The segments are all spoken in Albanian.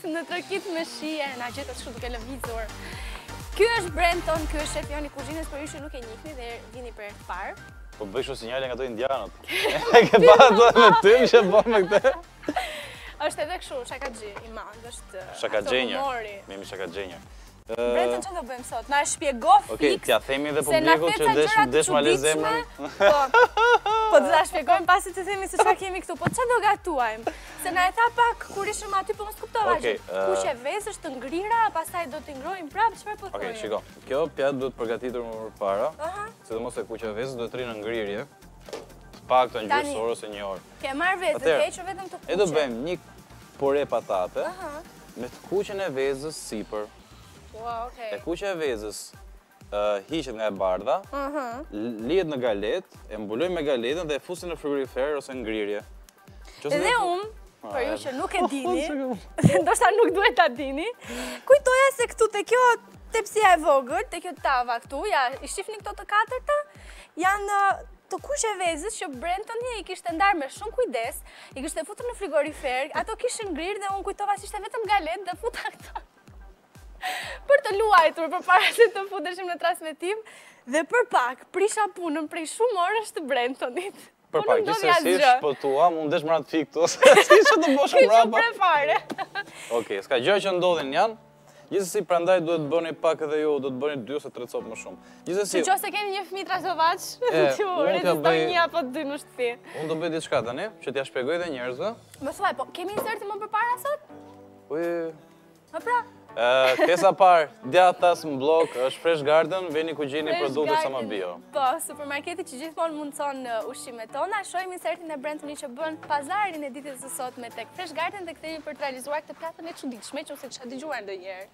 në trakit me shije, na gjetët kështu duke lëvizur. Ky është Brenton, ky është shefi i kuzhinës, por ju që nuk e njihni dhe vini për herë të parë. Po bëj kështu sinjale nga ato indianët. E ke pa ato me ty që bën me këtë? Është edhe kështu, shakaxhi i madh, është Shakaxhenjer. Mimi shakaxhenjer. Brenton, çfarë do bëjmë sot? Na shpjego fiks. Okej, t'ja themi edhe publikut që desh ma le zemrën. Po do ta shpjegojmë pasi të themi se çfarë kemi këtu. Po çfarë do gatuajmë? Se na e tha pak kur ishim aty, po mos kuptova gjë. Kuqe vezësh të ngrira, pastaj do t'i ngrojmë prapë, çfarë po thonë? Okej, shiko. Kjo pjatë duhet përgatitur më përpara, sidomos se kuqja vezës duhet rinë në ngrirje. Pak të gjysmë orë ose një orë. Ke marrë vetë, ke hequr vetëm të kuqe. E do bëjmë një pore patate me të kuqen e vezës sipër. E kuqja e vezës hiqet nga e bardha, lihet në galet, e mbulojmë me galetën dhe e fusim në frigorifer ose ngrirje. Dhe unë, për ju që nuk e dini, ndoshta nuk duhet ta dini, kujtoja se këtu te kjo tepsia e vogël, te kjo tava këtu, ja, i shifni këto të katërta, janë të kuqe vezës që Brenton i kishte ndarë me shumë kujdes, i kishte futur në frigorifer, ato kishin ngrirë dhe unë kujtova se ishte vetëm galet dhe futa këto. Për të luajtur, për para se të futeshim në transmetim, dhe për pak, prisha punën prej shumë orësh të Brentonit. Për pak, gjithsesi shpëtuam, unë desh mrat fik këto, se si që të boshëm rapa. Kështë prefare. Okej, s'ka gjë që ndodhin janë, gjithsesi prandaj duhet bëni pak edhe ju, do të bëni 2 ose 3 copë më shumë. Që qose keni një fëmijë trazovaç, që rezistoj një apo 2 në shtëpi. Unë do bëj diçka tani, që t'ja shpjegoj dhe njerëzve. Më thuaj, po kemi inserti më përpara sot? Më pra? Pjesa parë, djathtas në blok, është Fresh Garden, veni ku gjeni produkte Sama Bio. Po, supermarketi që gjithmonë mundson ushqimet tona, shohim insertin e Brentonit që bën pazarin e ditës së sotme tek Fresh Garden dhe kthehemi për të realizuar këtë platën e çuditshme që ose ç'a dëgjuar ndonjëherë.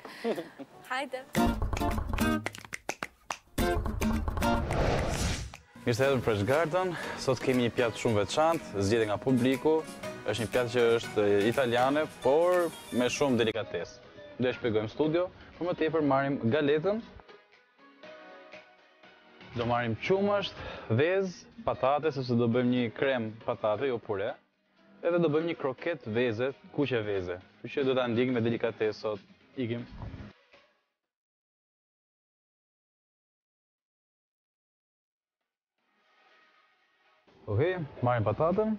Hajde. Mirë se erdhëm Fresh Garden, sot kemi një pjatë shumë veçantë, zgjedhje nga publiku, është një pjatë që është italiane, por me shumë delikatesë. Do e shpjegojmë studio, për më tepër marrim galetën, do marrim qumësht, vezë, patate, sepse do bëjmë një krem patate, jo pure, edhe do bëjmë një kroket veze, kuqe veze, që do ta ndjekim me delikatesë sot. Ikim. Okej, marrim patatën.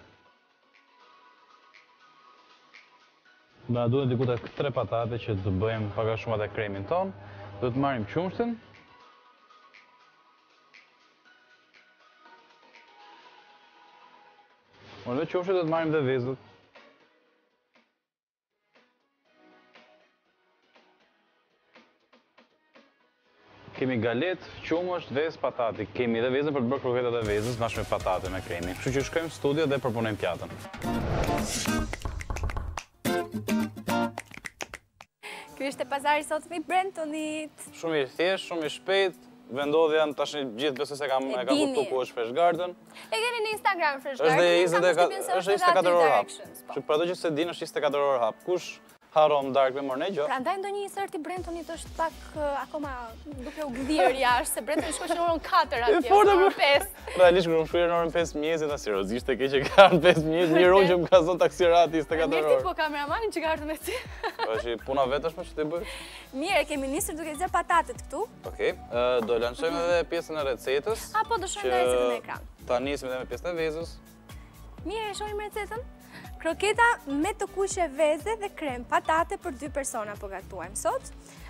Da duhet diku tek 3 patate që të bëjmë pak a shumë atë kremin ton. Do të marrim qumshtin. Në qumshtin do të marrim dhe vezët. Kemi galet, qumësht, vezë, patate. Kemi dhe vezën për të bërë kroketat e vezës bashkë me patate me kremin. Kështu që shkojmë në studio dhe përpunojmë pjatën. Ky ishte pazari sot me Brentonit. Shumë i thjeshtë, shumë i shpejt. Vendodhja tash gjithë besoj se kam kuptuar ku është Fresh Garden. E keni në Instagram Fresh Garden. Është 24 orë hap. Që për ato që se dinë është 24 orë hap. Kush haron dark me morë gjë? Prandaj ndonjë insert i Brentonit është pak akoma duke u gdhir jashtë, se Brentoni shkoi në orën 4 atje, në orën 5. Realisht kur më shkuar në orën 5 mëngjesit, seriozisht e keq që kanë 5 mëngjes, një orë që më ka zonë taksirati 24 orë. Mirë, po kameramanin që ka ardhur me ty. Është puna vetë është më që ti bëj. Mirë, kemi nisur duke zgjer patatet këtu. Okej, do lançojmë edhe pjesën e recetës. Po do shohim recetën në ekran. Ta nisim edhe me pjesën e vezës. Mirë, e shohim recetën. Kroketa me të kuqe veze dhe krem patate për 2 persona po gatuajmë sot.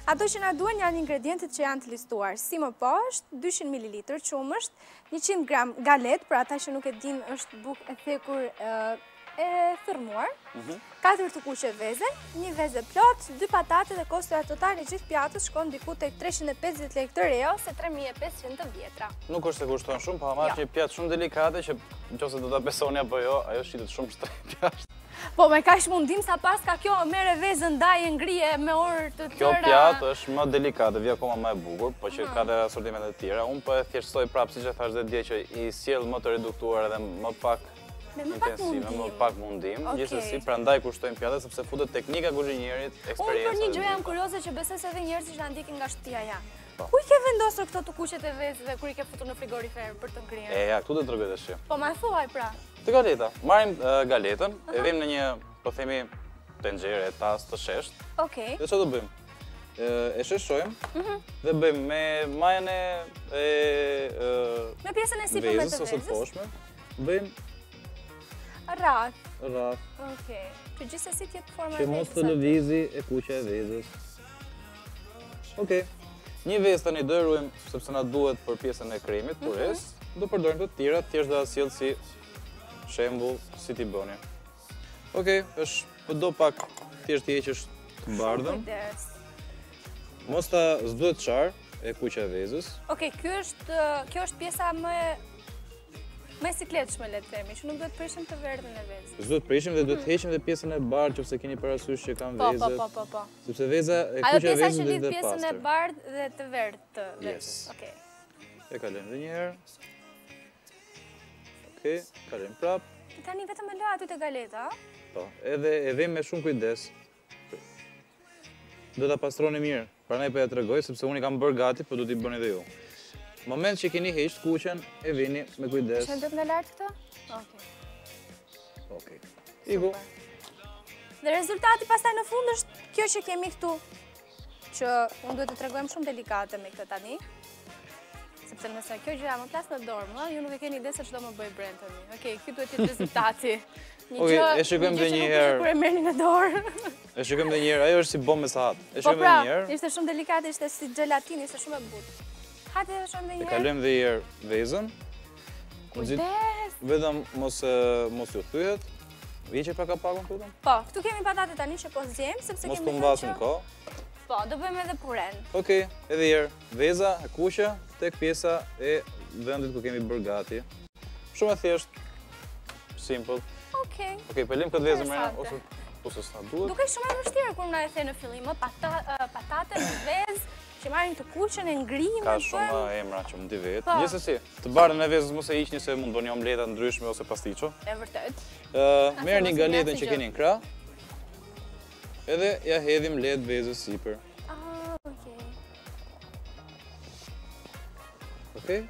Ato që na duhen janë ingredientet që janë të listuar si më poshtë, 200 ml qumësht, 100 gram galet, për ata që nuk e din është bukë e thekur e thërmuar, 4 të kuqe veze, 1 veze plot, 2 patate dhe kostoja totale gjithë pjatës shkon diku tek 350 lekë të reja ose 3500 të vjetra. Nuk është se kushton shumë, pa marrë një pjatë shumë delikate që nëse do ta besoni apo jo, ajo shitet shumë shtrenjtë jashtë. Po me kaq mundim sa pas ka kjo merre vezën ndaj e ngrije me orë të tëra. Kjo pjatë është më delikate, vjen akoma më e bukur, po që ka dhe asortimente të tjera. Unë po e thjeshtoj prapë siç e thash dhe dje që i sjell më të reduktuar edhe më pak intensive, më pak mundim. Gjithsesi, prandaj kushtojnë pjatat sepse futet teknika kuzhinierit, eksperjenca. Unë për një gjë jam kurioze që besoj se edhe njerëzit që na ndjekin nga shtëpia janë. Ku i ke vendosur këto të kuqet e vezëve kur i ke futur në frigorifer për të ngryer? Ja, këtu do të tregoj tash. Po ma thuaj pra. Të galeta. Marrim galetën, e vëmë në një, po themi, tenxhere, tas të shesht. Okej. Dhe që do bëjmë? E sheshojmë dhe bëjmë me majën Me pjesën e sipërme të vezës ose të poshme. Bëjmë rrath. rrath. Okej. Që gjithsesi tjetë forma e Që vezës. mos të lëvizi e kuqja e vezës. Okej. Një vezë tani do e ruajmë sepse na duhet për pjesën e kremit, pures. Do përdorim të tjera, thjesht do ta sjell si shembull si ti bëni. Okej, do pak thjesht i heqësh të bardhën. Kujdes. Mos ta s'duhet çar e kuqja e vezës. Okej, kjo është pjesa më e sikletshme, le të themi, që nuk duhet prishim të verdhën e vezës. S'duhet prishim dhe duhet heqim dhe pjesën e bardhë nëse keni parasysh që kanë vezët. Po. Sepse veza e Ajo kuqja e pjesa vezës që duhet lidh të pjesën e pastër. bardhë dhe të verdhë të vezës. Yes. Okej. E kalojmë edhe një herë. Okej, kalojmë prap. Tani vetëm e lë aty te galeta, a? Po, edhe e vëmë me shumë kujdes. Do ta pastroni mirë. Prandaj po ja tregoj sepse unë i kam bërë gati, po do t'i bëni edhe ju. Moment që keni heqë kuqen, e vini me kujdes. Shëndet në lart këtë? Okej. Okej. Iku. Dhe rezultati pastaj në fund është kjo që kemi këtu, që unë duhet të tregojmë shumë delikate me këtë tani. Sepse nëse kjo gjëja më plas në dorë, ju nuk e keni ide se ç'do më bëj brend tani. Okej, ky duhet të jetë rezultati. Okej, e shikojmë edhe një herë. Kur e merrni në dorë. E shikojmë edhe një herë. Ajo është si bombë me sahat. E Po shikojmë pra, edhe një herë. ishte shumë delikate, ishte si gelatin, ishte shumë e butë. Hajde të shohim edhe E një herë. kalojmë edhe një herë vezën. Kujdes. Vetëm mos ju thyhet. Viqe pak pakun këtu. Po, këtu kemi patate tani që po zgjem, sepse Mos kemi po mbasim kohë. Po, do bëjmë edhe puren. Okej, edhe një herë. Veza e kuqja tek pjesa e vendit ku kemi bërë gati. Shumë e thjeshtë. Simple. Okej, pelim këtë vezë më ose s'na duhet. Duke shumë e vështirë kur na e the në fillim, patate në vezë, që marrin të kuqen e ngrihen. Ka shumë emra që mund t'i vetë. Gjithsesi, të bardhën e vezës mos e hiqni se mund bëni omleta ndryshme ose pastiço. E vërtet. Merrni galetën që keni në krah. Edhe ja hedhim lehtë vezës sipër. Okej. Okej?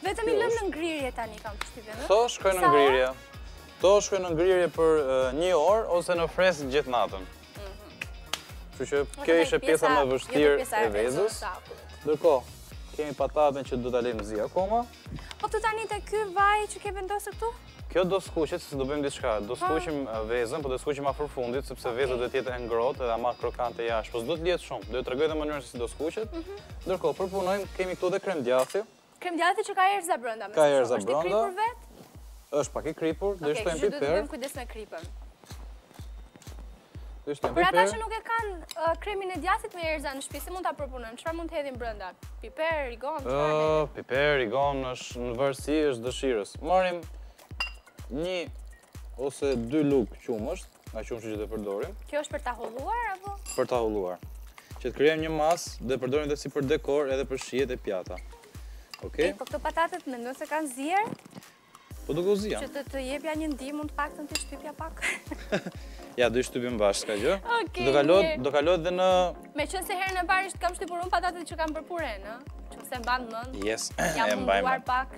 Vetëm i lëm në ngrirje tani kam përshtypjen, ëh? Kto shkojnë në ngrirje. Kto shkojnë në ngrirje për 1 orë ose në fresk gjithë natën. Kështu që kjo ishte pjesa më vështirë e vezës. Ndërkohë, kemi patatën që do ta lejmë zi akoma. Po këtu tani te ky vaj që ke vendosur këtu? Kjo do skuqet se do bëjmë diçka. Do skuqim vezën, po do skuqim afër fundit sepse veza do të jetë e ngrohtë dhe ama krokante jashtë. Po s'do të lihet shumë. Do t'ju tregoj edhe mënyrën se si do skuqet. Ndërkohë, përpunojmë, kemi këtu edhe krem djathi. Krem djathi që ka erza brenda. Ka erza brenda. Është i kripur vet? Është pak i kripur, do shtojmë piper. Do të bëjmë kujdes me kripën. Për ata që nuk e kanë kremin e djathit me erza në shtëpi, si mund ta përpunojmë? Çfarë mund të hedhim brenda? Piper, rigon, çfarë? Piper, rigon është në varësi është dëshirës. Marrim 1 ose 2 lugë qumësht, nga qumësht që të përdorim. Kjo është për ta hulluar apo? Për ta hulluar. Që të krijojmë një masë dhe përdorim edhe si për dekor edhe për shijet e pjata. Okej? Po këto patatet mendoj se kanë zier? Po duke u zian. Që të jepja një ndihmë, mund të paktën ti shtypja pak. Ja, do i shtypim bashkë ka gjë. Okej. Do kalot dhe në... Meqense herën e parë kam shtypur unë patatet që kanë bërë puren, ëh? Që se mban mend. Yes, e mbajmë pak.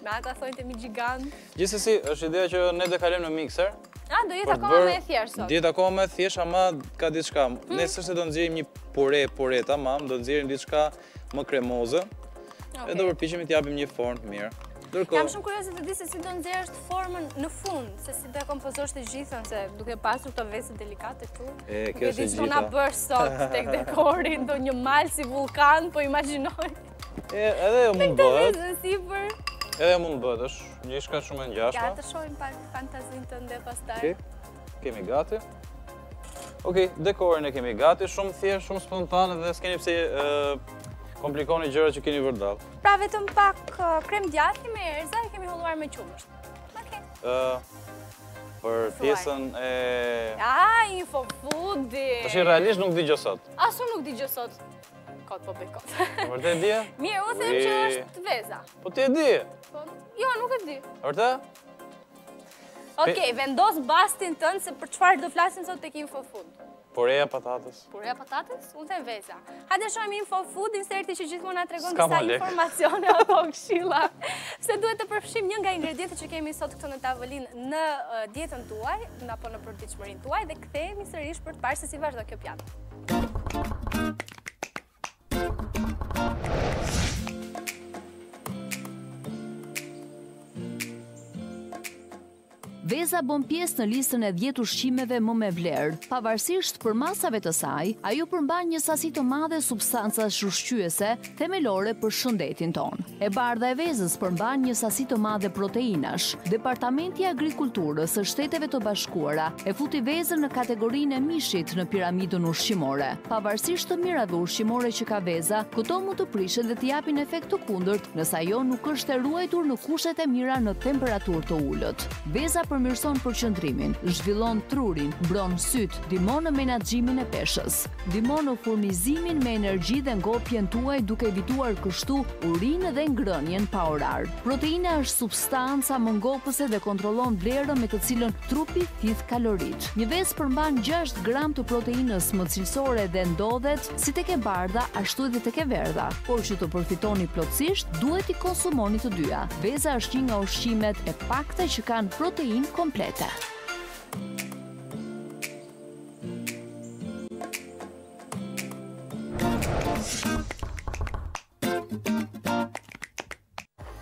Me ata thonjtë mi gjigant. Gjithsesi, është ideja që ne do kalojmë në mikser. Do jetë akoma më e thjeshtë sot. Do jetë akoma më e thjeshtë, ama ka diçka. Ne s'është do nxjerrim një pure tamam, do nxjerrim diçka më kremoze. E do përpiqemi të japim një formë mirë. Jam shumë kurioze të di se si do nxjerrësh formën në fund, se si do e kompozosh të gjithën, se duke pasur këto vezë delikate këtu. Kjo është e gjitha. Na bësh sot tek dekori, do një mal si vulkan, po imagjinoj. Edhe mund bëhet. Vezë sipër. Edhe mund bëhet, është një shka shumë e ngjashme. Ja, të shohim pak fantazinë tënde pastaj. Okej. Kemi gati. Okej, dekorin e kemi gati, shumë thjesht, shumë spontane dhe s'keni pse komplikoni gjërat që keni vërdall. Pra vetëm pak krem djathi me erza e kemi hulluar me qumësht. Okej. Për pjesën e... Infofoodi! Tash realisht nuk di gjë sot. Asu nuk di gjë sot. Kot, po bëj kot. Vërtet di? Mirë, u them që është veza. Po ti e di? Jo, nuk e di. Vërtet? Okej, vendos bastin tënd se për çfarë do flasim sot tek Infofood. Pureja patatës. Pureja patatës? Unë them veza. Hajde shohim Info Food, inserti që gjithmonë na tregon disa informacione apo këshilla. Se duhet të përfshim një nga ingredientet që kemi sot këtu në tavolinë në dietën tuaj, apo në përditshmërinë tuaj dhe kthehemi sërish për të parë se si vazhdo kjo pjatë. Veza bën pjesë në listën e 10 ushqimeve më me vlerë. Pavarësisht për masave të saj, ajo përmban një sasi të madhe substancash ushqyese themelore për shëndetin ton. E bardha e vezës përmban një sasi të madhe proteinash. Departamenti i Agrikulturës së Shteteve të Bashkuara e futi vezën në kategorinë e mishit në piramidën ushqimore. Pavarësisht të mirave ushqimore që ka veza, këto mund të prishen dhe të japin efekt të kundërt nëse ajo nuk është e ruajtur në kushtet e mira në temperaturë të ulët. Veza përmirëson përqendrimin, zhvillon trurin, mbron syt, ndihmon në menaxhimin e peshës, ndihmon në furnizimin me energji dhe ngopjen tuaj duke evituar kështu urinë dhe ngrënien pa orar. Proteina është substanca mëngopëse dhe kontrollon vlerën me të cilën trupi thith kalorit. Një vezë përmban 6 gram të proteinës më cilësore dhe ndodhet si tek e bardha ashtu edhe tek e verdha, por që të përfitoni plotësisht duhet i konsumoni të dyja. Veza është një nga ushqimet e pakta që kanë proteinë komplete.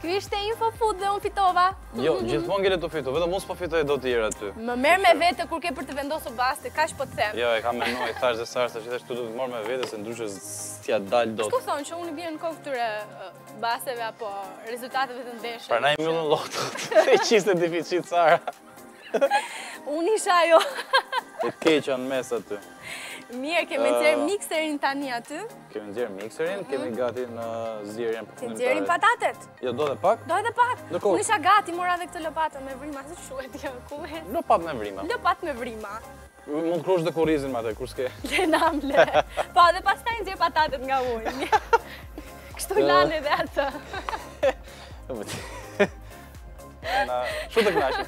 Ky ishte Info Food dhe unë fitova. Jo, gjithmonë ngele të fitu, vetëm mos po fitoj do tjerë aty. Më merr me vete kur ke për të vendosur baste, kaq po të them. Jo, e kam menuar, thash dhe sarsa që tu do të marr me vete se ndryshe s'ja dal dot. Shtu thonë që unë i bie në kokë këtyre basteve apo rezultateve të ndeshjes. Prandaj mbyllën lotot. E qiste deficit Sara. Unë isha ajo. E keqa në mes aty. Mirë, kemi nxjerr mikserin tani aty. Kemi nxjerr mikserin, kemi gati në zgjerrjen përfundimtare. Nxjerrim patatet. Jo, do dhe pak? Do edhe pak. Unë isha gati, mora edhe këtë lopatën me vrima, si quhet kjo, ku e? Lopat me vrima. Lopat me vrima. Mund të kruash dhe korrizin me atë, kur s'ke. Le. Po, dhe pastaj nxjerr patatet nga uji. Kështu lan edhe atë. Shumë të kënaqur.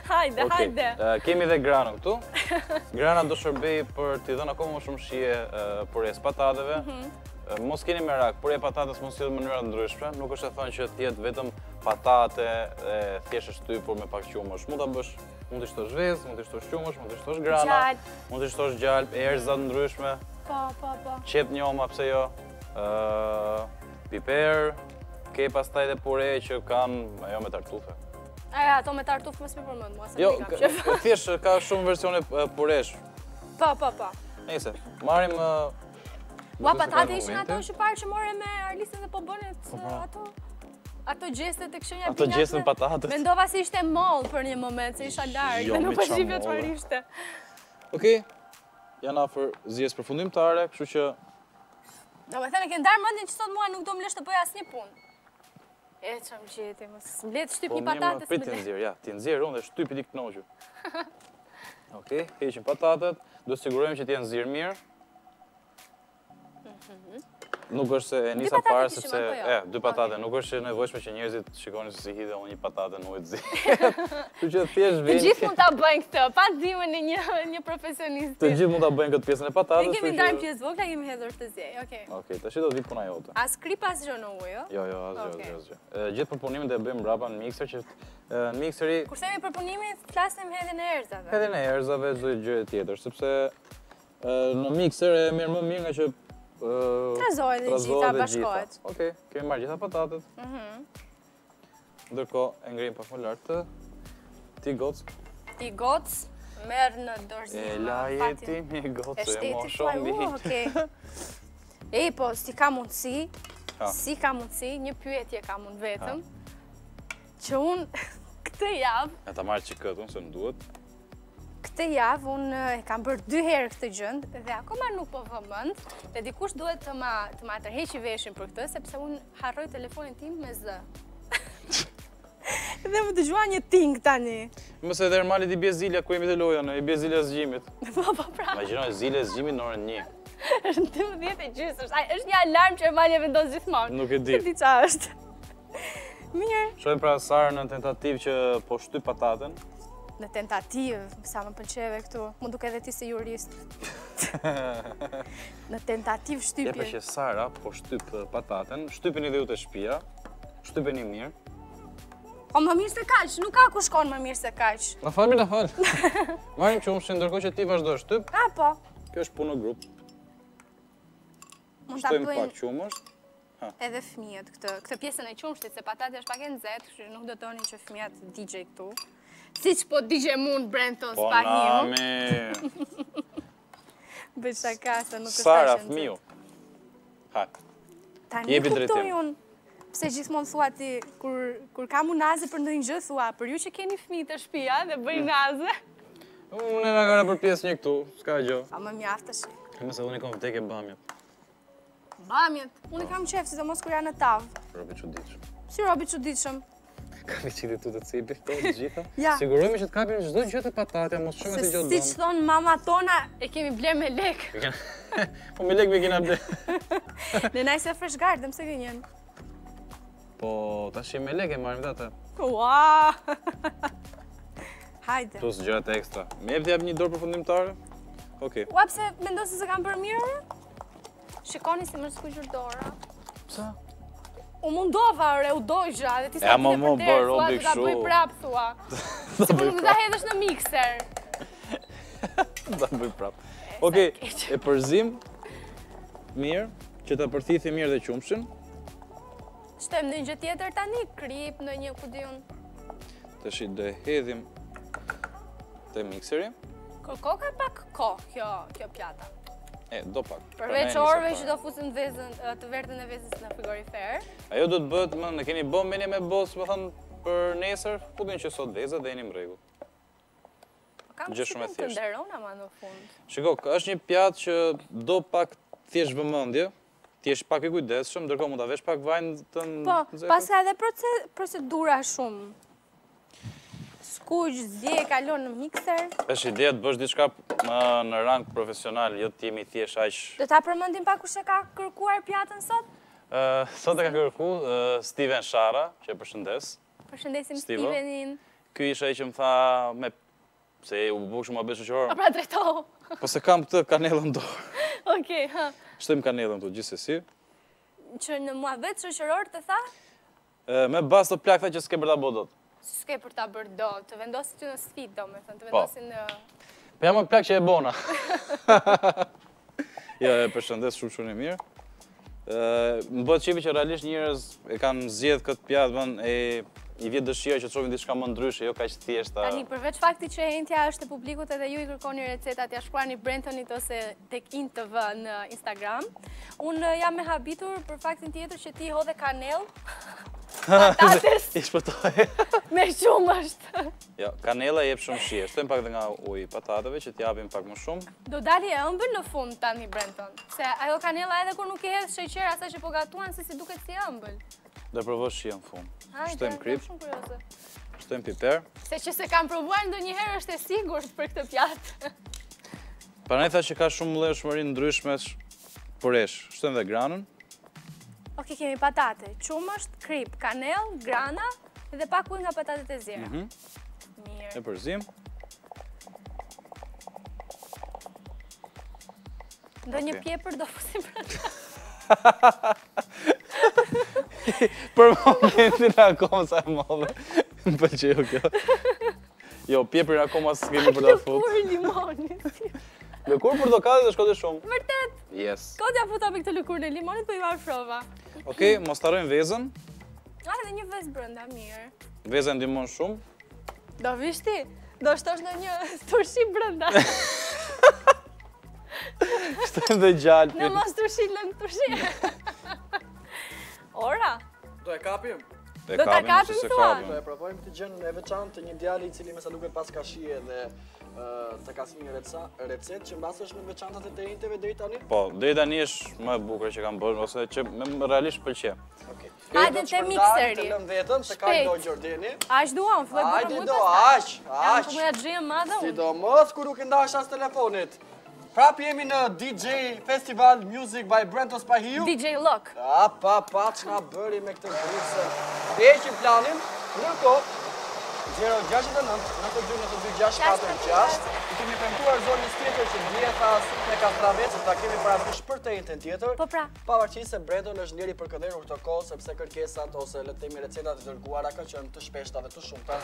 Hajde. Kemi dhe granën këtu. Grana do shërbej për t'i dhënë akoma më shumë shije pures patateve. Mos keni merak, pure patatës mos jetë në mënyra të ndryshme, nuk është e thënë që t'jetë vetëm patate e thjesht e shtypur me pak qumësh. Mund ta bësh, mund të shtosh vezë, mund të shtosh qumësh, mund të shtosh grana, mund të shtosh gjalp, erza të ndryshme. Po. Qep njoma, pse jo. Piper, ke pastaj dhe pure që kanë ajo me tartufe. Ato me tartufë më s'mi përmend mua, se jo, nuk kam qef. Thjesht ka shumë versione puresh. Po. Nice. Marrim Ua, patate ishin ato që parë që more me Arlisën dhe po bënet ato gjestet e këshonja pinat. Ato gjestet patatës. Mendova se ishte moll për një moment, se isha larg dhe nuk po shifja çfarë ishte. Okej. Janë afër zgjedhjes përfundimtare, kështu që domethënë ke ndar mendjen që sot mua nuk do më lesh të bëj asnjë punë. E çam gjeti, mos mblet shtyp një patate. Po, ti nxjerr, ja, ti nxjerr unë dhe shtypi ti kënoqur. Okej, heqim patatet, do sigurojmë që të jenë nxirr mirë. Nuk është se e nisa parë sepse dy patate, nuk është e nevojshme që njerëzit shikonin se si hidhe unë një patate në ujë të zi. Kështu që thjesht vjen. Të gjithë mund ta bëjnë këtë, pa ndihmën e një profesionist. Të gjithë mund ta bëjnë këtë pjesën e patatës. Ne kemi ndarë pjesë vogla, kemi hedhur të zjej. Okej, tash do vi puna jote. As krip as gjë në ujë, jo? Jo, asgjë. Gjithë përpunimin e bëjmë mbrapa në mikser që në mikseri. Kur themi përpunimin, flasim hedhjen e erëzave. Hedhjen e erëzave, çdo gjë tjetër, sepse në mikser e merr më mirë nga që trazohet dhe gjitha bashkohet. Okej, kemi marrë gjitha patatet. Ndërkohë e ngrim pak më lart të ti goc merr në dorëzim. E laje ti mi goc e mo shumë mirë. Okej. Po si ka mundësi, një pyetje kam unë vetëm, që unë këtë javë... E ta marrë që këtë unë se më duhet. Këtë javë unë e kam bërë 2 herë këtë gjënd dhe akoma nuk po vëmend dhe dikush duhet të ma tërheqi veshin për këtë sepse unë harroj telefonin tim me zë. Dhe më dëgjua një ting tani. Mëse edhe Ermalit i bje zilja ku jemi të lojën, i bje zilja zgjimit. Po, pra. Imagjinoj zilja zgjimit në orën 1. Është 12:30, është një alarm që Ermali e vendos gjithmonë. Nuk e di. Nuk di qa është. Mirë. Shojmë pra Sarën në tentativë që po shtyp pataten. Në tentativë, sa më pëlqeve këtu, më duke edhe ti si jurist. Në tentativë shtypje. Jepe që Sara po shtyp pataten, shtypin edhe ju të shtëpia, shtypin i mirë. Po më mirë se kaq, nuk ka ku shkon më mirë se kaq. Na fal. Marrim qumshin, ndërkohë që ti vazhdo shtyp. Po. Kjo është punë në grup. Mund ta Shtojmë bëjmë pak qumësht. edhe fëmijët këtë pjesën e qumshtit, se patatja është pak e nxehtë, kështu që nuk do doni që fëmijët DJ këtu. Siç po DJ mund Brenton Spahim. Po nami. Bëj shaka se nuk është Sara, fëmiu. Ha. Tani kuptoj unë. Pse gjithmonë thua ti, kur kam unaze për ndonjë gjë, thua, për ju që keni fëmijë të shtëpia dhe bëj unaze. Unë na gara për pjesë një këtu, s'ka gjë. Sa më mjaft tash. Nëse unë kam vdekje bamjet. Bamjet, unë kam qef, sidomos kur janë në tavë. Robi çuditshëm. Si robi çuditshëm. Ka veçitë tu të cipi këto të gjitha. Ja. Sigurojmë që të kapim çdo gjë të patatja, mos shumë të gjë. Siç thon mama tona, e kemi bler me lek. Po me lek me kena ble. Ne najse fresh garden, pse gënjen? Po tash me lek e marrim atë. Ua! Hajde. Plus gjërat ekstra. Më jep një dorë përfundimtare? Okej. Ua, pse mendon se kam bërë mirë? Shikoni si më skuqur dora. Pse? U mundova, ore, u dojgja, dhe ti sa më bërë, Robi, kështu. Ta bëj prap, thua. Se po nuk ta hedhësh në mikser. Ta bëj prap. Okej, e përzim. Mirë, që ta përthithi mirë dhe qumshin. Shtojmë në një gjë tjetër tani, krip, në një kudion. Tash i do e hedhim te mikseri. Kërko ka pak kohë kjo pjata. Do pak. Përveç orëve që do fusim të vertën e vezës në frigorifer. Ajo do të bëhet, ne keni bë mendje me bos, më thënë, për nesër, po din që sot veza dhe jeni në rregull. Kam Gjë shumë e të thjeshtë. nderon ama në fund. Shiko, është një pjatë që do pak thjesht vëmendje, ti je pak i kujdesshëm, ndërkohë mund ta vesh pak vaj të Po, pas ka edhe procedura shumë. Skuq, zje, kalon në mikser. Është ideja të bësh diçka në rang profesional, jo të jemi thjesht aq. Do ta përmendim pak kush e ka kërkuar pjatën sot? Sot e ka kërkuar Steven Shara, që e përshëndes. Përshëndesim Stevenin. Ky ishte ai që më tha se u bë shumë abë shoqëror. Pra drejtohu. Po se kam këtë kanellën dorë. Okej, ha. Shtojmë kanellën këtu gjithsesi. Që në muhabet shoqëror të tha? Me bazë të plakta që s'ke për ta bërë dot. S'ke për ta bërë dot, të vendosi ty në sfidë, domethënë, të vendosi në... Po jam më plak që e bona. Ja, e përshëndes shumë e mirë. Më bëhet qipi që realisht njerëz e kanë zgjedh këtë pjatë, i vjet dëshira që të shohin diçka më ndryshe, jo kaq thjeshta. Tani, përveç fakti që Entja është e publikut edhe ju i kërkoni recetat, ja shkruani Brentonit ose tek InTV në Instagram. Unë jam e habitur për faktin tjetër që ti hodhe kanell, patates, I shpëtoj. me qumësht. Jo, kanella jep shumë shije. Shtojmë pak dhe nga uji patateve që t'japim pak më shumë. Do dali e ëmbël në fund tani Brenton. Se ajo kanella edhe kur nuk e hedh sheqer asaj që po gatuan se si duket si ëmbël. Do provosh shije në fund. Shtojmë krip, Shumë kurioze. shtojmë piper. Se që se kam provuar ndonjëherë është e sigurt për këtë pjatë. Prandaj thash që ka shumë llojshmëri ndryshme poresh. Shtojmë dhe granën. Okej, kemi patate, qumësht, krip, kanell, grana dhe pak ujë nga patatet e zjera. Mirë. E përzim. Ndonjë pjepër do fusim brenda. Për momentin akoma sa e madhe. Më pëlqeu kjo. Jo, pjeprin akoma s'kemi për ta futur. Lëkurë limonit. Lëkurë portokalli dhe shkote shumë. Vërtet? Yes. Kodja futa me këtë lëkurën e limonit, po i marr prova. Okej, mos harrojmë vezën. Edhe një vezë brenda, mirë. Veza ndihmon shumë. Do vish ti? Do shtosh ndonjë turshi brenda. Shtojmë dhe gjalpin. Në mos turshi lëng turshi. Ora. Do e kapim? Do ta kapim, thua? Do e provojmë këtë gjën e veçantë të një djali i cili me sa duket pas ka shije dhe të ka si një recetë që mbas është me veçantat e të Entjeve deri tani? Po, deri tani është më e bukur që kam bërë, ose që më realisht pëlqen. Okej. Hajde te mikseri. Të lëm vetëm se ka do Gjordeni. Aq duam, filloj bërë Hajde mujt. do, aq. Po më ja xhem madhe unë. Sidomos kur nuk i ndash as telefonit. Prap jemi në DJ Festival Music by Brenton Spahim. DJ Lock. Pa, që nga bëri me këtë grisën. Heqim planin, ndërkohë, 069-92-92-646. I kemi premtuar zonës tjetër që djeta me ka travecë, ta kemi parasysh për të njëjtën tjetër. Po pra. Pavarësisht se Brendon është njëri përkëdherur këtë kohë sepse kërkesat ose le të themi recetat e dërguara kanë qenë të shpeshta dhe të shumta.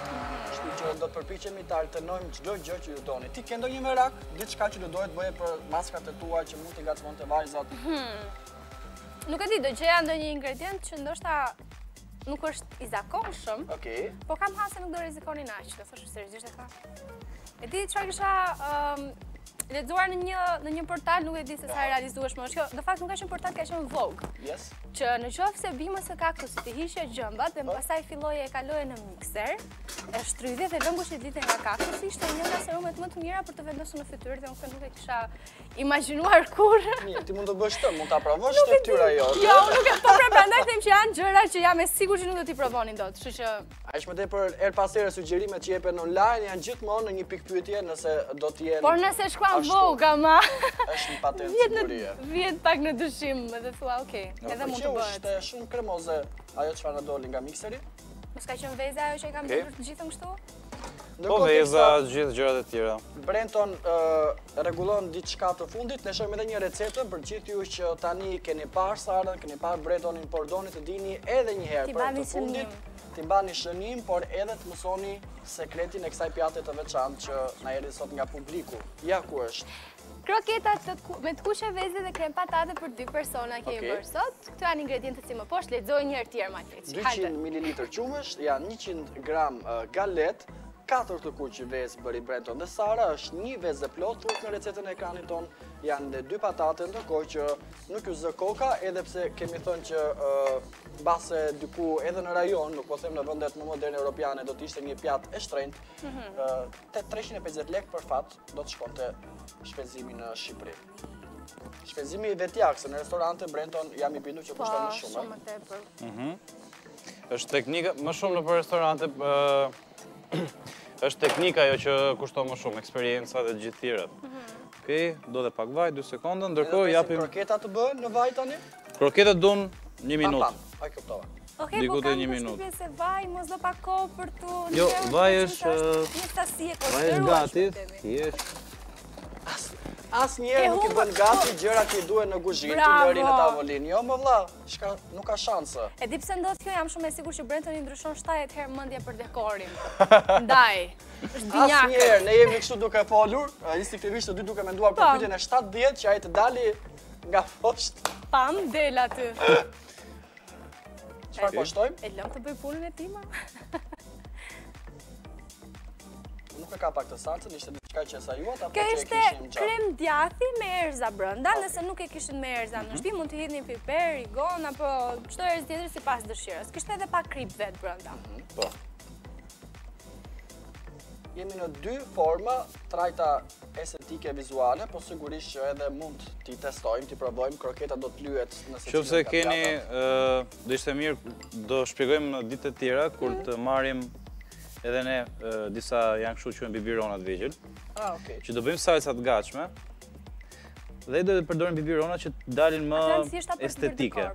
Kështu që do të përpiqemi të alternojmë çdo gjë që ju doni. Ti ke ndonjë merak, diçka që do dohet bëje për maskat e tua që mund t'i ngacmonte vajzat? Nuk e di, do gjeja ndonjë ingredient që ndoshta nuk është i zakonshëm. Okej. Po kam hasë nuk do rrezikonin aq, do thosh seriozisht e ka. E di çfarë kisha lexuar në një portal, nuk e di se sa e realizuesh më. Kjo, në fakt nuk ka qenë portal, ka qenë Vogue. Yes. Që në qoftë se bimës së kaktusit i hiqe gjëmbat dhe pastaj filloje e kaloje në mikser, e shtrydhje dhe lëngu që dilite nga kaktusi, ishte një nga serumet më të mira për të vendosur në fytyrë dhe unë nuk e kisha imagjinuar kurrë. Mirë, ti mund të bësh të, mund ta provosh të fytyra jote. Jo, nuk e po prandaj them që janë gjëra që jam e sigurt që nuk do t'i provonin dot, kështu që aq më tepër her pas here sugjerimet që jepen online janë gjithmonë në një pikë pyetje nëse do të jenë. Por nëse shkruan Vogue ama është një patent sigurie. Vjet pak në dyshim dhe thua, okay, edhe mund të bëhet. Është shumë kremoze ajo çfarë na doli nga mikseri. Mos ka qenë veza ajo që e kam bërë të gjithën kështu? Po veza, gjithë gjërat e tjera. Brendon rregullon diçka të fundit, ne shohim edhe një recetë për gjithë ju që tani keni parë Sarën, keni parë Brendonin, por doni të dini edhe një herë për të fundit. Ti mbani shënim, por edhe të mësoni sekretin e kësaj pjate të veçantë që na erdhi sot nga publiku. Ja ku është. Kroketat me të kuqe veze dhe krem patate për 2 persona kemi bërë sot. Këto janë ingredientët si më poshtë, lexoj një herë tjerë Matliç. 200 ml qumësht, janë 100 gram galet, 4 të kuqe vezë bëri Brendon dhe Sara, është një vezë plot në recetën e ekranit ton, janë 2 patate, ndërkohë që nuk u zë koka, edhe pse kemi thënë që base diku edhe në rajon, nuk po them në vendet më moderne europiane, do të ishte një pjatë e shtrenjtë. 350 lekë për fat do të shkonte shpenzimi në Shqipëri. Shpenzimi i vetjak, se në restorante Brendon jam i bindur që kushton më shumë. Shumë tepër. Është teknika, më shumë në për restorante, është teknika jo që kushton më shumë, eksperienca dhe gjithë tjerat. Okej, do dhe pak vaj, 2 sekonda, ndërkohë japim... Kroketat të bëhen në vaj tani? Kroketat dun 1 minutë. Aj këptova. Okej, po kam përshtypje se vaj, mos do pak kohë për tu... Jo, vaj është... Një stasi e Vaj është gati, thjesht. Asë njerë nuk i bën gati gjëra që i duhe në kuzhinë, të lëri në tavolinë. Jo, më vlla, nuk ka shanse. E di pse ndodh kjo, jam shumë e sigurt që Brendon i ndryshon 70 herë mendje për dekorin. Ndaj, është binjak. Asë njerë, ne jemi kështu duke folur, instinktivisht të dy duke menduar për pyetjen e 70 që ai të dali nga poshtë. Pam, del aty. Çfarë po shtojmë? E lëm të bëj punën e tima. Nuk e ka pak të salcën, ishte diçka që sa juat, apo kjo që e ishte kishim gjatë? krem djathi me erza brenda, nëse nuk e kishin me erza në shtëpi, mund të hidhni piper, rigon, apo çdo erëz tjetër sipas dëshirës. Kishte edhe pak krip vet brenda. Po. Jemi në 2 forma, trajta estetike vizuale, po sigurisht që edhe mund t'i testojmë, t'i provojmë, kroketa do t'lyhet nëse Qofse keni, do ishte mirë, do shpjegojmë ditë të tjera, kur të marrim edhe ne disa janë kështu quhen bibironat vegjël, që do bëjmë salcat gatshme, dhe do të përdorim bibirona që dalin më estetike.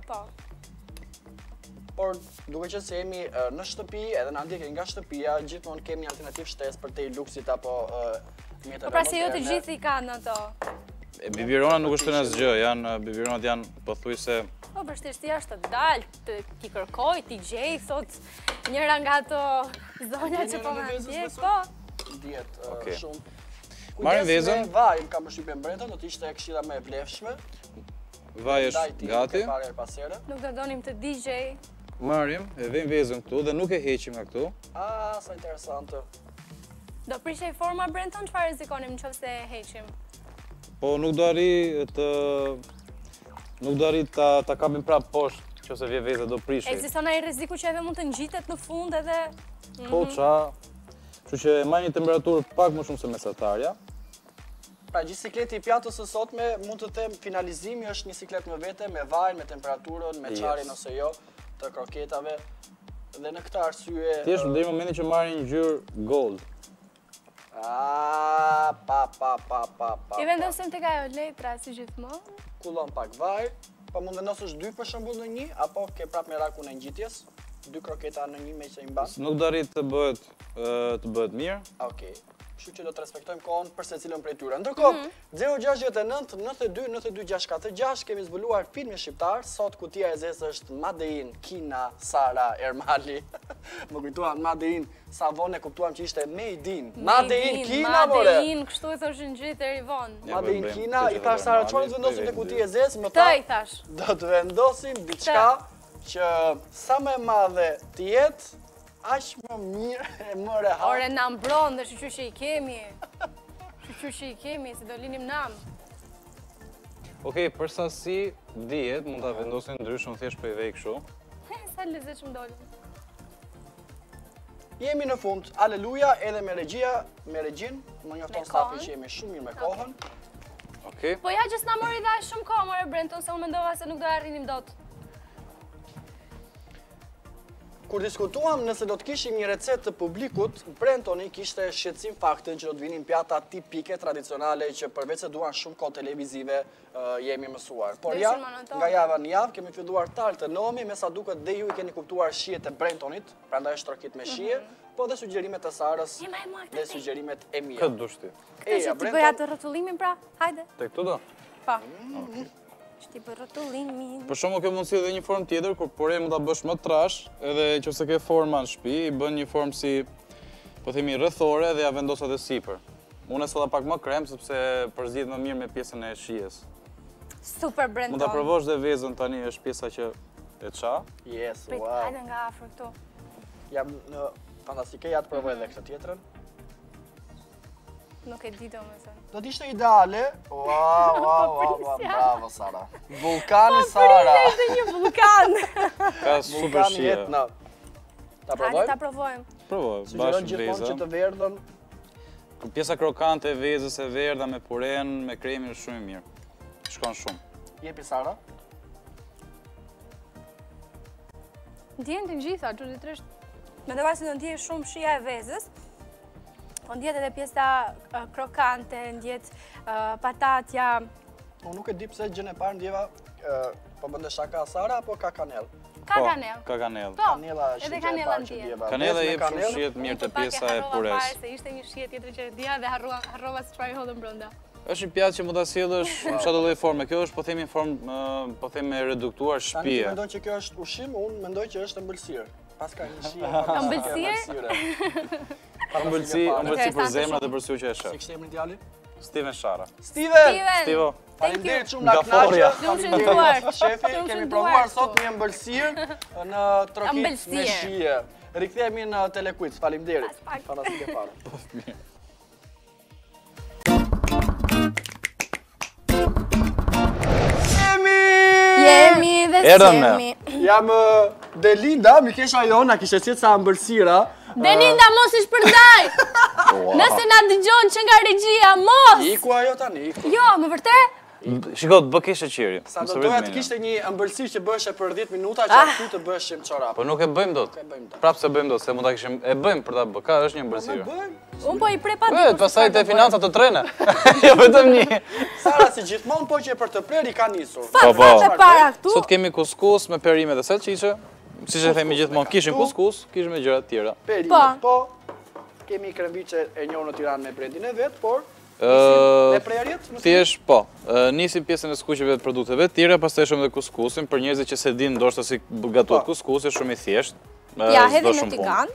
Por duke që se jemi në shtëpi, edhe në ndjekje nga shtëpia, gjithmonë kemi alternativë shtesë për te i luksit apo mjetëve Po pra se jo të gjithë i kanë ato. Bibirona nuk është në asgjë, bibironat janë pothuajse... Po vështirësia është të dalë, ti kërkoj, ti gjej, thot njëra nga ato zonja që po më ndjek, po. Diet shumë. Marrim vezën. Vaj, më kam përshtypjen Brendon, do të ishte këshilla më e vlefshme. Vaj është gati. Nuk do donim të DJ. Marrim, e vejmë vezën këtu dhe nuk e heqim nga këtu. Sa interesante. Do prishej forma Brendon, çfarë rrezikonim nëse e heqim? Po nuk do arrit ta kapim prapë poshtë, nëse vje veza do prishej. Ekziston ai rreziku që edhe mund të ngjitet në fund edhe Po ça. Kështu që marr një temperaturë pak më shumë se mesatarja. Pra gjithë sikleti i pjatës së sotme, mund të them finalizimi është një siklet më vete, me vajin, me temperaturën, me çarin ose jo të kroketave. Dhe në këtë arsye... Thjesht deri në momentin që marrin ngjyrë gold. I vendosëm tek ajo letra si gjithmonë. Kullon pak vaj, po mund vendosësh 2 për shembull në një, apo ke prapë merakun e ngjitjes? 2 kroketa në një me që i mban? Nuk do arrit të bëhet mirë. Okej. Kështu që do të respektojmë kohën për secilën prej tyre. Ndërkohë, 069 92 92 646 kemi zbuluar filmin shqiptar. Sot kutia e zezë është Madein, Kina, Sara, Ermali. Më kujtuan Madein, sa vonë e kuptuam që ishte Meidin. Madein, Kina, more! Madein, kështu e thoshin gjithë e Rivon. Madein, Kina, i thash Sara, çfarë do të vendosim te kutia e zezë? Më Këtë i thash. do të vendosim diçka që sa më e madhe të jetë, aq më mirë e më rehat. Ore nam bronë dhe shqyqy që i kemi. Shqyqy që i kemi, se do linim nam. Okej, për sasi, dihet, mund ta vendosin ndryshëm thjesht për i vej kështu. Sa lezet shumë dolim. Jemi në fund, aleluja, edhe me regjin, më njofton stafi që jemi shumë mirë me kohën. Okej. Po ja që s'na mori dha shumë kohë, more Brenton, se unë mendova se nuk do arrinim dot. Kur diskutuam nëse do të kishim një recetë të publikut, Brentoni kishte shqetësim faktin që do të vinin pjata tipike, tradicionale, që përveç se duan shumë kohë televizive, jemi mësuar. Por ja, nga java në javë, kemi filluar të altërnohemi, me sa duket dhe ju i keni kuptuar shijet e Brentonit, prandaj është trokit me shije, po dhe sugjerimet e Sarës dhe sugjerimet e mia. Këtë dushti. Këtë që ti bëja të rrotullimin pra, hajde. Te këtu do? Pa. Shti për rrotullimin. Për shumë ke mundësi dhe një formë tjetër, kur pore mund ta bësh më trash, edhe nëse ke forma në shtëpi, i bën një formë si, po themi, rrethore dhe ja vendos atë sipër. Unë e solla pak më krem sepse përzihet më mirë me pjesën e shijes. Super Brenton. Mund ta provosh dhe vezën tani, është pjesa që e ça. Yes, Prit, wow. hajde nga afër këtu. Jam në fantastike, ja të provoj edhe këtë tjetrën. Nuk e di domethënë. Do t'ishte ideale. Wow, bravo Sara. Vulkani Sara. Po ishte një vulkan. Ka super shije. Ta provojmë? Hajde ta provojmë. Provoj, Sugjeroj bashkë gjithmonë që vezën. të verdhën. Pjesa krokante e vezës e verdha me puren, me kremin është shumë e mirë. Shkon shumë. Jepi Sara. Ndjen të gjitha, çuditërisht. Mendova se do ndjej shumë shija e vezës. Po ndjet edhe pjesa krokante, ndjet patatja. Unë nuk e di pse gjën e parë ndjeva po bënde shaka Sara apo ka kanel. Ka kanel. Ka kanel. Po, Kanela është edhe gjë e kanela parë që ndjen. ndjeva. Kanela Vezë me jep shumë kanel. shijet mirë të pjesa e Pare pures. se ishte një shije tjetër që e dija dhe harrova se çfarë hodhën brenda. Është një pjatë që mund ta sjellësh në çdo lloj forme. Kjo është po themi formë, po themi e reduktuar Tani shtëpie. mendoj që kjo është ushqim, unë mendoj që është ëmbëlsirë. Pas ka një shije. Ëmbëlsirë? Ëmbëlsi për zemra dhe për sy që e Si shef. kishte emrin djali? Steven Shara. Steven! Stivo. Faleminderit shumë na Gaforja. knaqe. Lumshin duart. Shefi, Lumshin kemi duart provuar sot këtu. një ëmbëlsirë në trokit me Ëmbëlsirë. shije. Rikthehemi në Telequiz. Faleminderit. Pas pak. Fantastike fare. Jemi dhe Erdhëm ne. jemi. Jam Delinda, mi kesha jona, kishe qetë sa ëmbëlsira. Delinda mos i shpërndaj! Nëse na dëgjon që nga regjia, mos! Iku ajo tani, iku. Jo, me vërtet? Shiko, të bë kishë qiri. Sa do doja të kishte një ëmbëlsirë që bëheshe për 10 minuta që aty të bëshim çorap. Po nuk e bëjmë dot. e bëjmë dot. Prapë se bëjmë dot, se mund ta kishim e bëjmë për ta bë. Ka është një ëmbëlsirë. Bëjmë. Unë po i pre pa Po, pastaj te financat të trene. Jo vetëm një. Sara si gjithmonë po që për të prerë i ka nisur. Po, po. Fat e para këtu. Sot kemi kuskus me perime dhe salcice. Siç e themi gjithmonë, kishim kuskus, kishim me gjëra të tjera. Perimet, po. Kemi kremviçe e njohur në Tiranë me brendin e vet, por me prerjet, Thjesht po. Nisim pjesën e skuqeve të produkteve të tjera, pastaj shumë dhe kuskusin për njerëzit që se din ndoshta si gatuat kuskusi, shumë i thjesht. Ja, hedhi në tigan.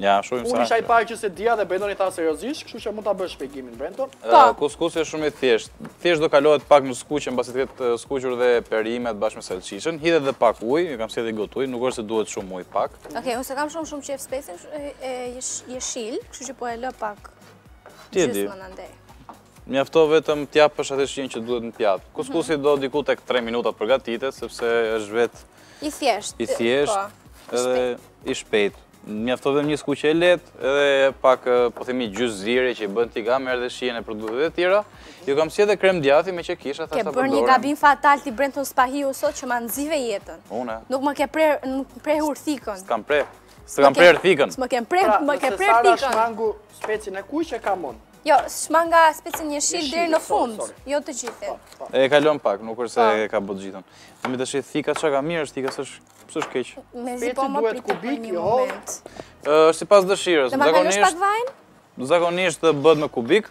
Ja, shumë Unë isha i parë që se dia dhe Brendon i tha seriozisht, kështu që mund ta bësh shpjegimin Brendon. Kuskusi është shumë i thjesht. Thjesht do kalohet pak në skuqe mbasi të ketë skuqur dhe perimet bashkë me salcicën. Hidhet dhe pak ujë, kam sjellë gotë ujë, nuk është se duhet shumë ujë pak. Okej, unë se kam shumë qef spesin e jeshil, kështu që po e lë pak. Ti e di. Gjithmonë andej. Mjafto vetëm t'japësh atë shijen që duhet në pjatë. Kuskusi do diku tek 3 minuta përgatitet, sepse është vetë I thjesht. edhe i shpejt. Mjafto vetëm një skuqe e lehtë edhe pak po themi gjysmë zire që i bën tiga, merr dhe shijen e produkteve të tjera. Ju kam sjellë krem djathi me që kisha thashë ta Ke bërë një gabim fatal ti Brenton Spahiu sot që ma nxive jetën. Unë. Nuk më ke prehur thikën. S'kam prerë thikën. S'më ke prehur Pra, nëse thikën. Sara shmangu specin e kuq e ka mund. Jo, shma nga specën një shil deri në fund, jo të gjithin. E kalon pak, nuk është se e ka bët gjithën. Themi tash thika çka ka mirë, është thika s'është keq. Mezi po më duhet pritet për kubik, një jo? moment. Është sipas dëshirës. Dhe ma kalosh pak vajnë? Zakonisht bëhet me kubik,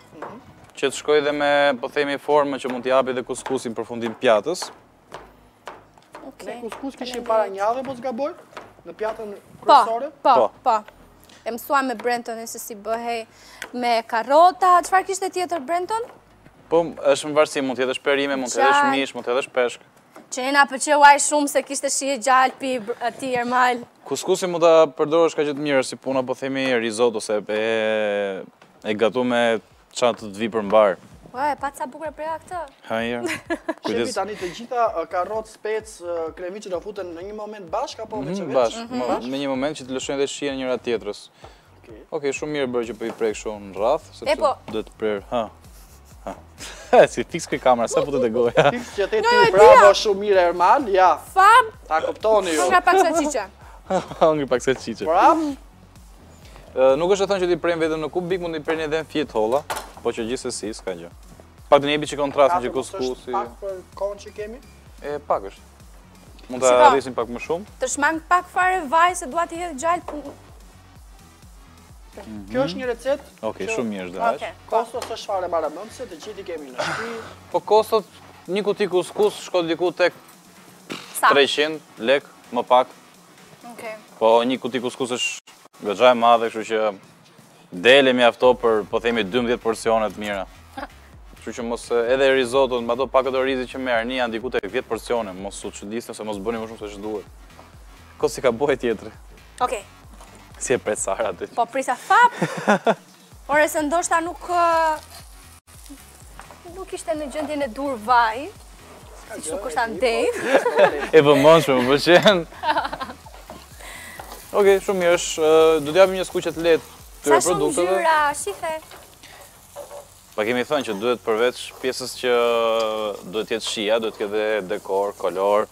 që të shkoj dhe me, po themi, formë që mund t'i japi dhe kuskusin për fundim pjatës. Ne kuskus kishim para një javë, po s'gaboj? Në pjatën kryesore? Po. E mësua me Brentonin se si bëhej me karrota. Çfarë kishte tjetër Brenton? Po, është në varësi, mund t'jedhësh perime, mund t'jedhësh mish, mund t'jedhësh peshk. Që jena pëlqeu aq shumë se kishte shije gjallë pi aty Ermal. Kuskusin mund ta përdorësh ka që të mirë, si puna, po themi, risotto, ose e gatu me qatë të vi për mbar. Ua, e pat sa bukur preja këtë. Hajër. Shefi tani të gjitha karrot, spec, kremiqe do futen në një moment bashk apo veç e veç? Bashk, me një moment që të lëshojnë dhe shien njëra tjetrës. Okej, shumë mirë bërë që po i prek shumë në rrath, sepse do të prerë. Si fiks këj kamera, sa putet e goja. Fiks që te ti bravo shumë mirë Ermal, ja. Fab! Ta kuptoni ju. Nga pak salcice. Hangri pak salcice. Bravo! Nuk është e thënë që t'i prejmë vetëm në kubik, mund t'i prejnë edhe në fjet holla, po që gjithsesi s'ka gjë. Pak të njebi që kontrastën që kuskusi. Pak për kohën që kemi? Pak është. Mund t'a rrisim pak më shumë. Të shmang pak fare vaj se dua t'i hedh gjallë. Kjo është një recet. Okej, shumë mirë është dhe aq. Kostos është fare baramëndse, të gjithi kemi në shtëpi. Po kostot, një kuti kuskus shko diku tek 300 lek, më pak. Po një kuti kuskus është goxha e madhe, kështu që dele mjafto për, po themi, 12 porcionet mira. Kështu që mos edhe risotto, me ato pakët orizi që merr, një janë diku tek 10 porcione, mos u çudisni ose mos bëni më shumë se ç'duhet. Ko si ka bëj tjetri. Okej. Si e pret Sara aty. Po prisa fap. Ore se ndoshta nuk ishte në gjendjen e dur vaj. Si shumë kushta ndej. E vëmendshme, më pëlqen. Okej, shumë mirë është. Do t'japim një skuqe të lehtë këtyre produkteve. Sa shumë ngjyra, shife. Pa kemi thënë që duhet përveç pjesës që duhet jetë shija, duhet ketë dekor, kolor.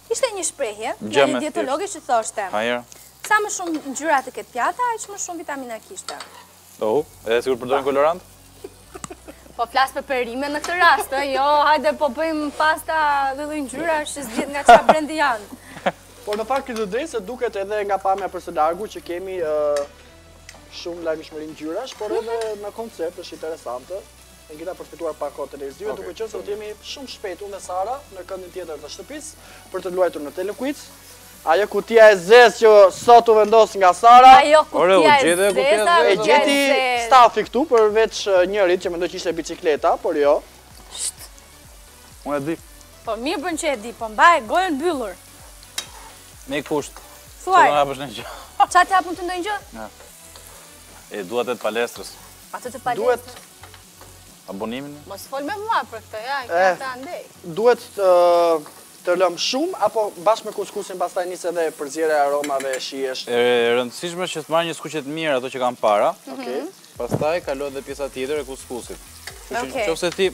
Ishte një shprehje, nga një dietologe që thoshte. Hajër. Sa më shumë ngjyra të ketë pjata, aq më shumë vitamina kishte. Edhe sigur përdorin kolorant? Po flas për perime në këtë rast, jo, hajde po bëjmë pasta dhe ngjyra që s'diet nga çfarë brendi janë. Por në fakt këtë drejtë se duket edhe nga pamja për së largu që kemi shumë lajmishmëri ngjyrash, por edhe në koncept është interesante. Ne kemi përfituar pak kohë televizive, duke qenë se do të jemi shumë shpejt unë dhe Sara në këndin tjetër të shtëpisë për të luajtur në Telequiz. Ajo kutia e zezë që sot u vendos nga Sara. Ajo kutia e zezë. E gjeti stafi këtu përveç njërit që mendoj që ishte bicikleta, por jo. Unë e di. Po mirë bën që e di, po mbaj gojën mbyllur. Me i kusht. Thuaj. Sot në hapësh në gjë. Qa të hapën të ndonjë gjë? E duat e të palestrës. Atë të palestrës? Abonimin? Mos fol me mua për këtë, ja, i ka të andej. Duhet të lëm shumë, apo bashkë me kuskusin pastaj nis edhe përzierja e aromave e shijesh? E rëndësishme që të marrë një skuqe të mirë ato që kanë para. Pastaj kalo dhe pjesa tjetër e kuskusit. Qofse ti,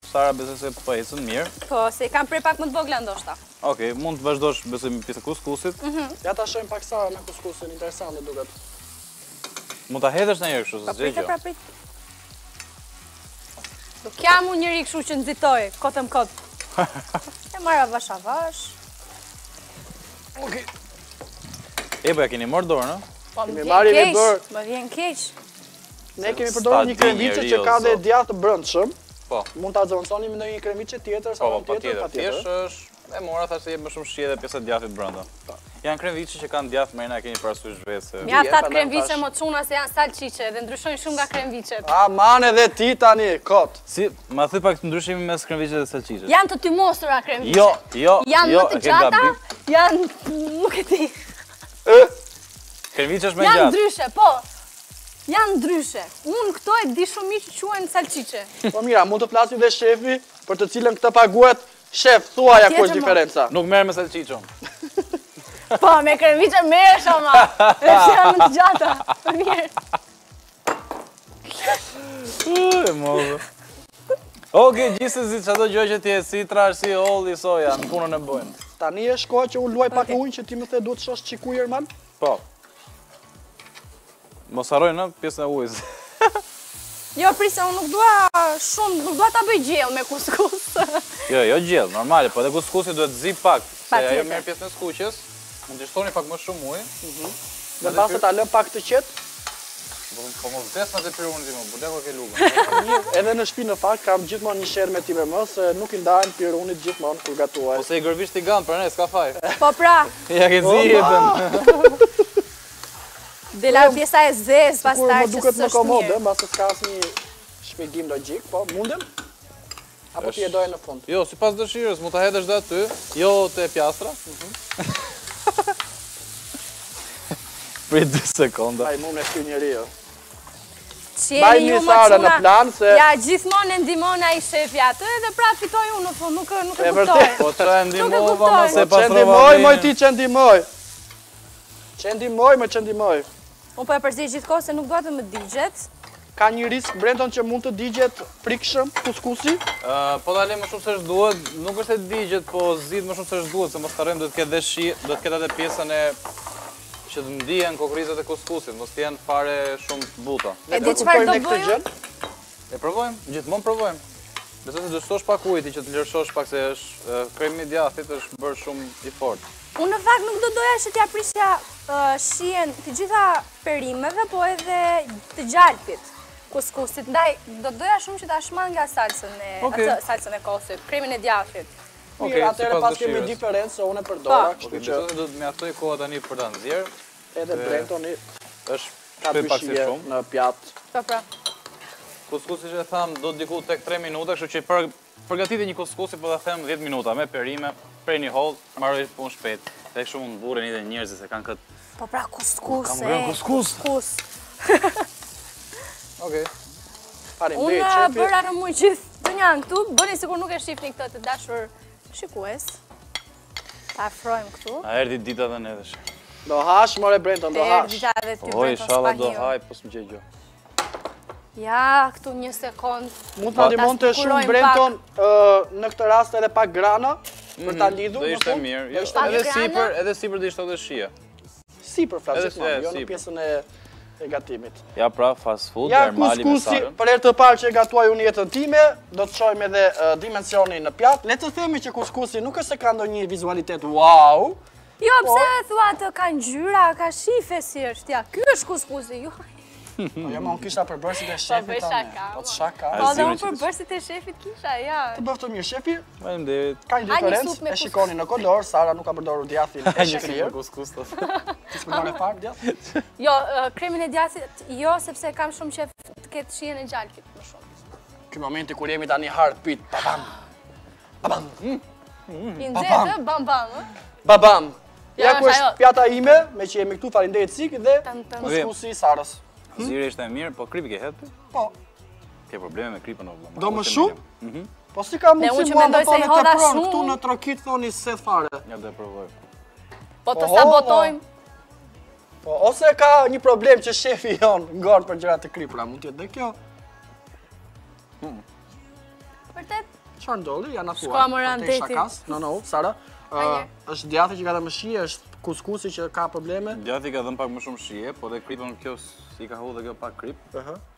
Sara, besoj se po ecën mirë. Po, se i kam prej pak më të vogla ndoshta. Okej, mund të vazhdosh besoj me pjesën e kuskusit. Ja ta shohim pak Sara me kuskusin, interesante duket. Mund ta hedhësh ndonjëherë kështu, s'gjë gjë. Prit. Nuk jam unë njëri kështu që nxitoj, kotëm kot. E marra vash avash. Okej. Po ja keni marrë dorën, ëh? Po më vjen keq. Ne kemi përdorur një kremiçe që ka dhe djath të brendshëm. Po. Mund ta zëvendësoni me ndonjë kremiçe tjetër sa tjetër. Thjesht është e mora thashë se jep më shumë shije dhe pjesa djathit brenda. Janë kremviçe që kanë djath më keni parasysh vetë. Mjaft atë kremviçe më çuna se janë salcice dhe ndryshojnë shumë nga kremviçet. Man edhe ti tani, kot. Si, ma thë pak të ndryshimi mes kremviçet dhe salcicet. Janë të tymosura kremviçet. Jo. Janë më të gjata, janë, nuk e di. Kremviçe është më gjatë. Janë ndryshe, po. Janë ndryshe. Unë këto e di shumë mirë që quhen salcice. Po mira, mund të flasim dhe shefi për të cilën këtë paguhet. Shef, thuaja ku është diferenca. Nuk merr me salcicon. Po, me kremiçe merresh ama. Është janë më të gjata. Mirë. E modë. Okej, gjithsesi çdo gjë që ti e si trash si olli soja, në punën e bojnë. Tani është koha që unë luaj pak ujë që ti më the duhet të shosh çikuj Erman? Po. Mos harroj në pjesën e ujit. Jo, prisë, unë nuk dua ta bëj gjellë me kuskus. Jo gjellë, normale, po edhe kuskusi duhet zi pak. Se ajo Patjetër. merr pjesën e skuqjes, mund t'i shtoni pak më shumë ujë. Dhe pasë ta lë pak të qetë. Po mos vdes në të pirunit ti më, budeko ke lugën. Edhe në shtëpi në fakt kam gjithmonë një sherr me ti me më, se nuk i ndajnë pirunit gjithmonë kur gatuaj. Ose i gërvisht i ganë për ne, s'ka faj. Po pra, Ja ke zi jetën. dela pjesa e zezë, pas Kur taj më që duket më s'është komode, mirë. mbas se s'ka asnjë shpjegim logjik, po mundem? Apo ti e doje në fund? Jo, si pas dëshirës, mu ta hedhësh dhe aty, jo te pjastra. Prit 2 sekonda. Ai mund me shty njeriu. Qeni Bajnë ju një më Sara në çuna. plan se Ja, gjithmonë e ndihmon ai shefi atë dhe pra fitoj unë në fund, nuk e E kuptoj. vërtet. Po që e Nuk e ndimova kuptoj. më se pastrova çendimoj, moj vene. ti çendimoj. Çendimoj. Unë po e përzej gjithkohë se nuk dua të më digjet. Ka një risk Brenton që mund të digjet frikshëm kuskusi? Po dalë më shumë se duhet, nuk është e digjet, po zgjidh më shumë se duhet, se mos harrojmë do të ketë dhe shi, do të ketë atë pjesën e që të ndihen kokrizat e kuskusit, mos të jenë fare shumë buta. E di çfarë do bëj? E provojmë, gjithmonë provojmë. Besoj se do shtosh pak ujë ti që të lërshosh pak se është kremi i djathit është bërë shumë i fortë. Unë në fakt nuk do doja që t'ja prisja shien të gjitha perimeve, po edhe të gjalpit kuskusit. Ndaj, do doja shumë që ta shman nga salsën e kosit, kremin e djathit. Mirë, atëherë pas kemi diferencë, se unë e përdora, kështu që Besoj se do të mjaftoj koha tani për ta nxjerrë. edhe Brentoni Është ka shpej pak si dyshije shumë. në pjatë. Po pra. Kuskusi që e tham do diku tek 3 minuta, kështu që përgatiti një kuskusi po ta them 10 minuta me perime, prej një holl, mbaroj punë shpejt. Tek shumë mund burren edhe njerëzit se kanë këtë. Po pra kuskus. Kam ngrënë kuskus. Okej. Unë Faleminderit shefi. bëra në mujë gjithë të njanë këtu, bëni sikur nuk e shifni këtë të dashur shikues. Ta afrojmë këtu. A erdhi dita dhe ne dhe Do hash, more Brenton, do Te hash. erdita dhe ty Oj, Brenton inshallah do Spahiu. haj, po s'më gjej gjë. Ja, këtu një sekond. Mund ta ndihmonte shumë spekulojmë Brenton në këtë rast edhe pak grana për ta lidhur. Do në ishte fund. mirë. Do Jo, ishte Pak edhe grana? sipër do ishte edhe shija. sipër flasë, jo në sipër. pjesën e gatimit. Ja pra, fast food, Ja normali me kuskusi, sarën. për herë të parë që e gatuaj unë jetën time, do të shohim edhe dimensionin në pjatë. Le të themi që kuskusi nuk është se ka ndonjë vizualitet wow. Jo, pse thua të ka ngjyra, ka shife si është, ja, ky është kuskusi, jo. Po jo, unë kisha për bërësit e shefit bëj tani. shaka. Po të shaka. Po dhe sigurt unë që për të- bërësit e shefit kisha, ja. Të bëftë mirë shefi, Faleminderit. ka një Ha një diferencë, supë me e shikoni në kolor, Sara nuk ka përdorur djathin e shefir. Kuskus të Ti s'përdor e farë djath? Jo, kremin e djathit, jo, sepse kam shumë qef të ketë shien e gjalpit më shumë. Ky momenti kur jemi tani heartbeat, babam. Babam. I nxehtë, bam bam, ë? Babam. Ja Ja, ku është është ajo. pjata ime, me që jemi këtu, faleminderit sik dhe Tam, tam. kuskusi i Sarës. Ziri ishte mirë, po kripi ke hetë? Po, Ke probleme me kripën o vëlla. do më shumë? Po si ka Ne unë mundësi që mua më mendoj se thoni i të hodha pronë, shumë. këtu në trokit thoni se fare. Ja do e provoj. Po të Oho, sabotojmë. Po, ose ka një problem që shefi jon ngon për gjëra të kripura, mund të jetë dhe kjo. Vërtet? Çfarë ndolli? Ja na thua. Shkoa më për te randeti. shakas. No, Sara. Hajde. Është djathi që ka të mëshie, është kuskusi që ka probleme. Djati ka dhënë pak më shumë shije, po dhe kripën kjo si ka hu dhe kjo pak krip.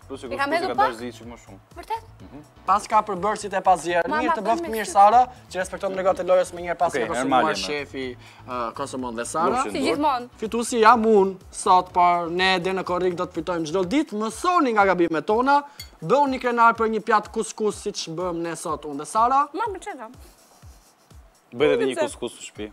Plus që I kam kuskusi hedhur ka pak? dash zi që më shumë. Vërtet? Pas ka përbërësit e pasjerë. Mama, Mirë të bën bëftë me mirë sy. Sara, që respekton rregulat e lojës më njëherë pas Okej, ka normali, konsumuar ma. shefi konsumon dhe Sara. Lufshin. Si gjithmonë. Fituesi jam unë sot, por ne dhe në korrik do të fitojmë çdo ditë. Mësoni nga gabimet tona, bëuni krenar për një pjatë kuskus siç bëm ne sot unë dhe Sara. Ma më qëta. Bëjtë edhe një kuskus të shtëpi.